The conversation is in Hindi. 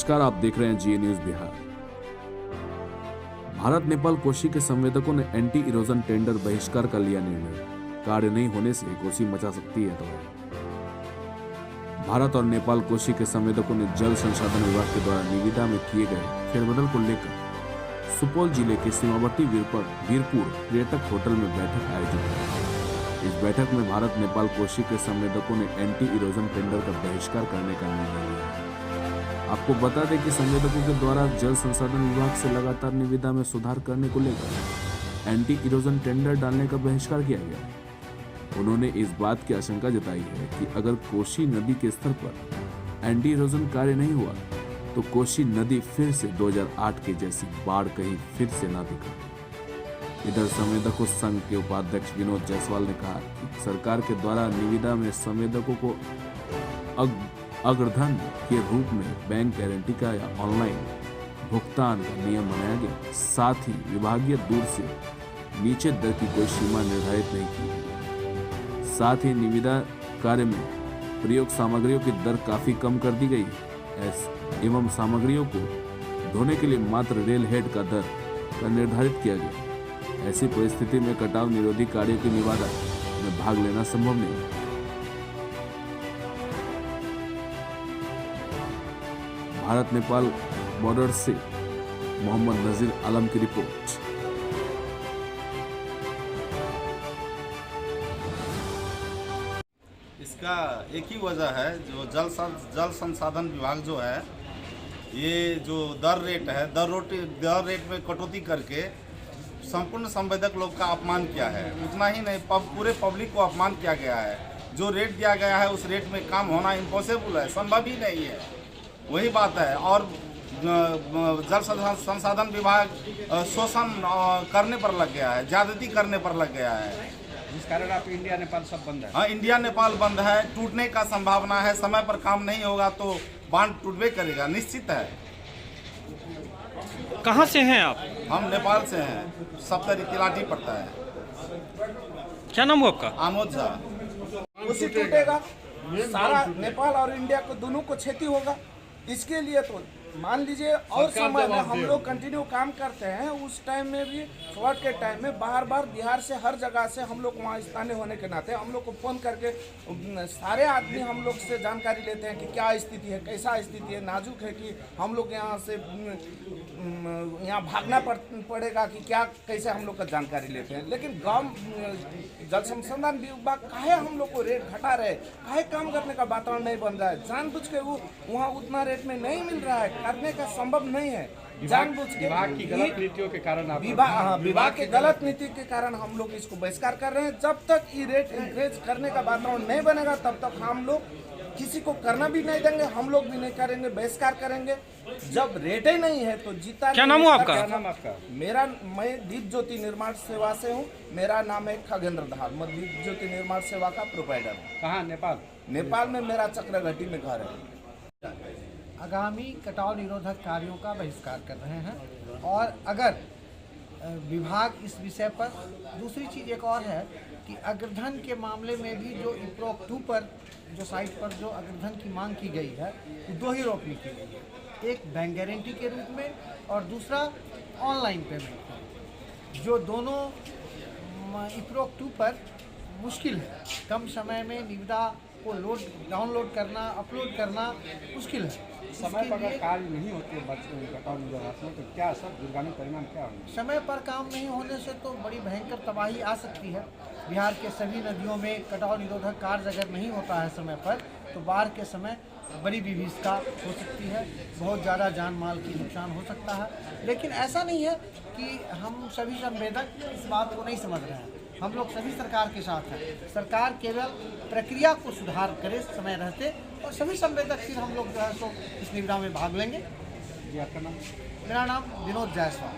नमस्कार, आप देख रहे हैं जीए न्यूज बिहार। भारत नेपाल कोशी के संवेदकों ने एंटी इरोजन टेंडर बहिष्कार का लिया निर्णय। कार्य नहीं होने से कोशी मचा सकती है तो भारत और नेपाल कोशी के संवेदकों ने जल संसाधन विभाग के द्वारा निविदा में किए गए फेरबदल को लेकर सुपौल जिले के सीमावर्ती वीरपुर पर्यटक होटल में बैठक आयोजित की। इस बैठक में भारत नेपाल कोशी के संवेदकों ने एंटी इरोजन टेंडर का बहिष्कार करने का निर्णय लिया। आपको बता दें कि संवेदकों के द्वारा जल संसाधन विभाग से लगातार निविदा में सुधार करने को लेकर एंटी इरोजन टेंडर डालने का बहिष्कार किया गया। उन्होंने इस बात की आशंका जताई है कि अगर कोशी नदी के स्तर पर एंटी इरोजन कार्य नहीं हुआ तो कोशी नदी फिर से 2008 के जैसी बाढ़ कहीं फिर से न दिखे। इधर संवेदकों संघ के उपाध्यक्ष विनोद जायसवाल ने कहा कि सरकार के द्वारा निविदा में संवेदकों को अग्रधन के रूप में बैंक गारंटी का या ऑनलाइन भुगतान का नियम बनाया गया। साथ ही विभागीय दूर से नीचे दर की कोई सीमा निर्धारित नहीं की। साथ ही निविदा कार्य में प्रयोग सामग्रियों की दर काफी कम कर दी गई एवं सामग्रियों को धोने के लिए मात्र रेल हेड का दर का निर्धारित किया गया। ऐसी परिस्थिति में कटाव निरोधी कार्य की निविदा में भाग लेना संभव नहीं है। भारत नेपाल बॉर्डर से मोहम्मद नजीर आलम की रिपोर्ट। इसका एक ही वजह है, जो जल संसाधन विभाग जो है, ये जो दर रेट में कटौती करके संपूर्ण संवेदक लोग का अपमान किया है। उतना ही नहीं, पूरे पब्लिक को अपमान किया गया है। जो रेट दिया गया है उस रेट में काम होना इम्पॉसिबल है, संभव ही नहीं है। वही बात है। और जल संसाधन विभाग शोषण करने पर लग गया है, ज्यादती करने पर लग गया है, जिस कारण आप इंडिया नेपाल सब बंद है। हाँ, इंडिया नेपाल बंद है, टूटने का संभावना है। समय पर काम नहीं होगा तो बांध टूटबे करेगा, निश्चित है। कहाँ से हैं आप? हम नेपाल से हैं, सप्तरी तिलाटी पड़ता है। क्या नाम हुआ आपका? आमोद झा। उसी टूटेगा, सारा नेपाल और इंडिया को दोनों को क्षति होगा। इसके लिए तो मान लीजिए और समय में हम लोग कंटिन्यू काम करते हैं। उस टाइम में भी फ्लड के टाइम में बार बार बिहार से हर जगह से हम लोग वहाँ स्थानीय होने के नाते हम लोग को फ़ोन करके सारे आदमी हम लोग से जानकारी लेते हैं कि क्या स्थिति है, कैसा स्थिति है, नाजुक है कि हम लोग यहाँ से यहाँ भागना पड़ेगा कि क्या, कैसे हम लोग का जानकारी लेते हैं। लेकिन गाँव जल संसाधन विभाग काहे हम लोग को रेट घटा रहे, काहे काम करने का वातावरण नहीं बन रहा है। जानबूझ के वो वहाँ उतना रेट में नहीं मिल रहा है, करने का संभव नहीं है। जानबूझ के विभाग की गलत नीतियों के कारण विभाग के गलत नीति के कारण हम लोग इसको बहिष्कार कर रहे हैं। जब तक ये रेट इंक्रीज करने का वातावरण नहीं बनेगा तब तक हम लोग किसी को करना भी नहीं देंगे, हम लोग भी नहीं करेंगे, बहिष्कार करेंगे। जब रेट ही नहीं है तो जीता। क्या नाम हुआ आपका? क्या नाम आपका? मैं दीप ज्योति निर्माण सेवा से हूँ। मेरा नाम है खगेंद्र धार। मैं दीप ज्योति निर्माण सेवा का प्रोवाइडर हूँ। कहाँ? नेपाल। नेपाल में मेरा चक्रघटी में घर है। आगामी कटाव निरोधक कार्यों का बहिष्कार कर रहे हैं। और अगर विभाग इस विषय पर, दूसरी चीज़ एक और है कि अग्रधन के मामले में भी जो इप्रोक 2 पर जो साइट पर जो अग्रधन की मांग की गई है वो 2 ही रोकनी की गई है। एक बैंक गारंटी के रूप में और दूसरा ऑनलाइन पेमेंट, जो दोनों इप्रोक 2 पर मुश्किल है। कम समय में निविदा को डाउनलोड करना, अपलोड करना मुश्किल है। समय पर अगर कार्य नहीं होते कटाव निरोधात्मक तो क्या सर दूरगामी परिणाम क्या होंगे? समय पर काम नहीं होने से तो बड़ी भयंकर तबाही आ सकती है। बिहार के सभी नदियों में कटाव निरोधक कार्य अगर नहीं होता है समय पर तो बाढ़ के समय बड़ी विभीषिका हो सकती है, बहुत ज़्यादा जान माल की नुकसान हो सकता है। लेकिन ऐसा नहीं है कि हम सभी संवेदक इस बात को नहीं समझ रहे हैं। हम लोग सभी सरकार के साथ हैं। सरकार केवल प्रक्रिया को सुधार करे समय रहते, और सभी संवेदक फिर हम लोग जो है सो इस निविदा में भाग लेंगे। जी, आपका नाम? मेरा नाम विनोद जायसवाल।